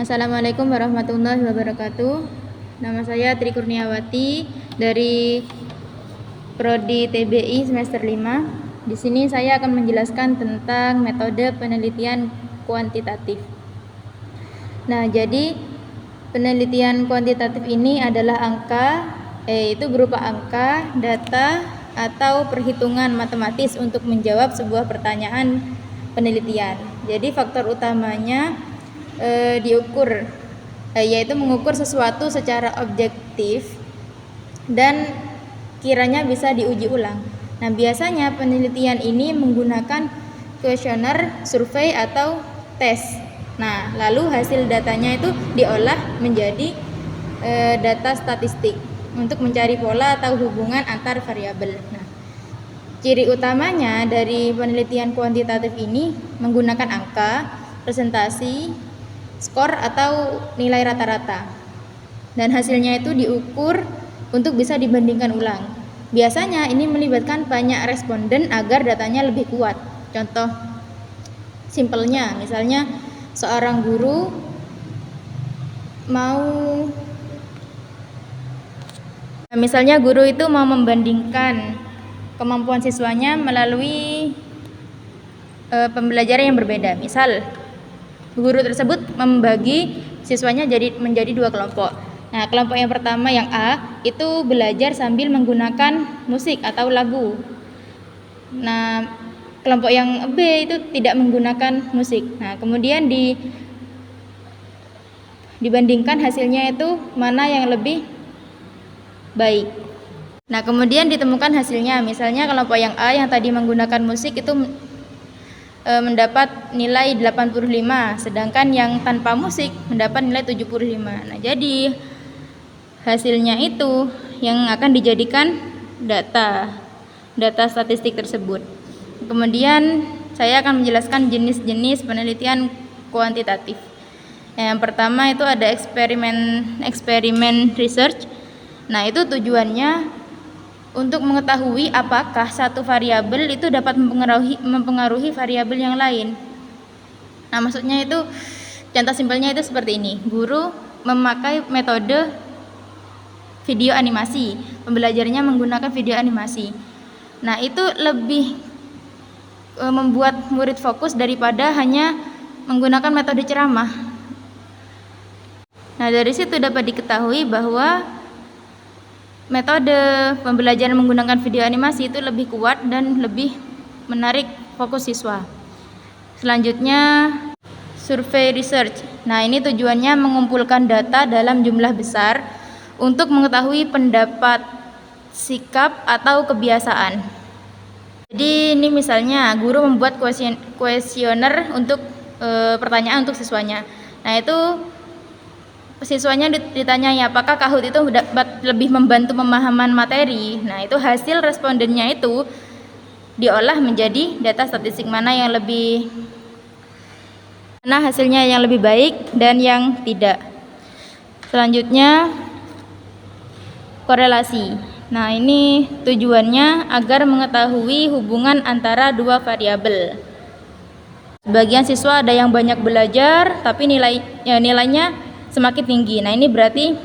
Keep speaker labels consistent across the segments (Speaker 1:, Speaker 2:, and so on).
Speaker 1: Assalamualaikum warahmatullahi wabarakatuh. Nama saya Tri Kurniawati dari Prodi TBI semester 5. Di sini saya akan menjelaskan tentang metode penelitian kuantitatif. Nah, jadi penelitian kuantitatif ini adalah itu berupa angka, data, atau perhitungan matematis untuk menjawab sebuah pertanyaan penelitian. Jadi faktor utamanya diukur, yaitu mengukur sesuatu secara objektif dan kiranya bisa diuji ulang. Nah, biasanya penelitian ini menggunakan kuesioner, survei, atau tes. Nah, lalu hasil datanya itu diolah menjadi data statistik untuk mencari pola atau hubungan antar variabel. Nah, ciri utamanya dari penelitian kuantitatif ini menggunakan angka, presentasi, skor atau nilai rata-rata, dan hasilnya itu diukur untuk bisa dibandingkan ulang. Biasanya ini melibatkan banyak responden agar datanya lebih kuat. Contoh simpelnya, misalnya seorang guru itu mau membandingkan kemampuan siswanya melalui pembelajaran yang berbeda. Misal guru tersebut membagi siswanya menjadi 2 kelompok. Nah, kelompok yang pertama yang A itu belajar sambil menggunakan musik atau lagu. Nah, kelompok yang B itu tidak menggunakan musik. Nah, kemudian dibandingkan hasilnya itu mana yang lebih baik. Nah, kemudian ditemukan hasilnya. Misalnya kelompok yang A yang tadi menggunakan musik itu mendapat nilai 85, sedangkan yang tanpa musik mendapat nilai 75. Nah, jadi hasilnya itu yang akan dijadikan data statistik tersebut. Kemudian saya akan menjelaskan jenis-jenis penelitian kuantitatif. Yang pertama itu ada eksperimen research. Nah, itu tujuannya untuk mengetahui apakah satu variabel itu dapat mempengaruhi variabel yang lain. Nah, maksudnya itu contoh simpelnya itu seperti ini. Guru memakai metode video animasi, pembelajarannya menggunakan video animasi. Nah, itu lebih membuat murid fokus daripada hanya menggunakan metode ceramah. Nah, dari situ dapat diketahui bahwa metode pembelajaran menggunakan video animasi itu lebih kuat dan lebih menarik fokus siswa. Selanjutnya, survei research. Nah, ini tujuannya mengumpulkan data dalam jumlah besar untuk mengetahui pendapat, sikap, atau kebiasaan. Jadi ini misalnya guru membuat kuesioner untuk pertanyaan untuk siswanya. Nah, itu siswanya ditanyai apakah Kahoot itu dapat lebih membantu pemahaman materi. Nah, itu hasil respondennya itu diolah menjadi data statistik mana hasilnya yang lebih baik dan yang tidak. Selanjutnya, korelasi. Nah, ini tujuannya agar mengetahui hubungan antara 2 variabel. Sebagian siswa ada yang banyak belajar tapi nilainya semakin tinggi. Nah, ini berarti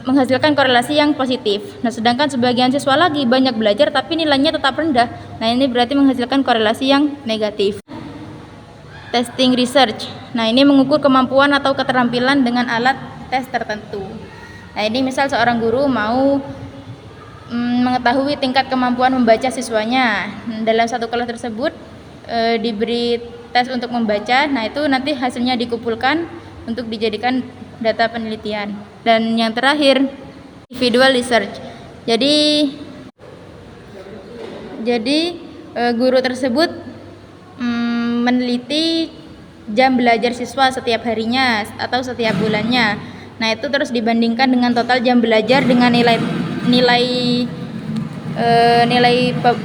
Speaker 1: menghasilkan korelasi yang positif. Nah, sedangkan sebagian siswa lagi banyak belajar tapi nilainya tetap rendah. Nah, ini berarti menghasilkan korelasi yang negatif. Testing research. Nah, ini mengukur kemampuan atau keterampilan dengan alat tes tertentu. Nah, ini misal seorang guru mau mengetahui tingkat kemampuan membaca siswanya. Dalam satu kelas tersebut diberi tes untuk membaca. Nah, itu nanti hasilnya dikumpulkan untuk dijadikan data penelitian. Dan yang terakhir, individual research. Jadi guru tersebut meneliti jam belajar siswa setiap harinya atau setiap bulannya. Nah, itu terus dibandingkan dengan total jam belajar dengan nilai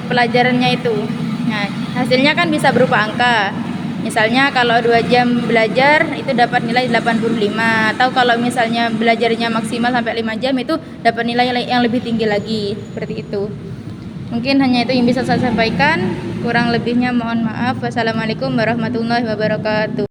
Speaker 1: pelajarannya itu. Nah, hasilnya kan bisa berupa angka. Misalnya kalau 2 jam belajar itu dapat nilai 85, atau kalau misalnya belajarnya maksimal sampai 5 jam itu dapat nilai yang lebih tinggi lagi, seperti itu. Mungkin hanya itu yang bisa saya sampaikan, kurang lebihnya mohon maaf. Wassalamualaikum warahmatullahi wabarakatuh.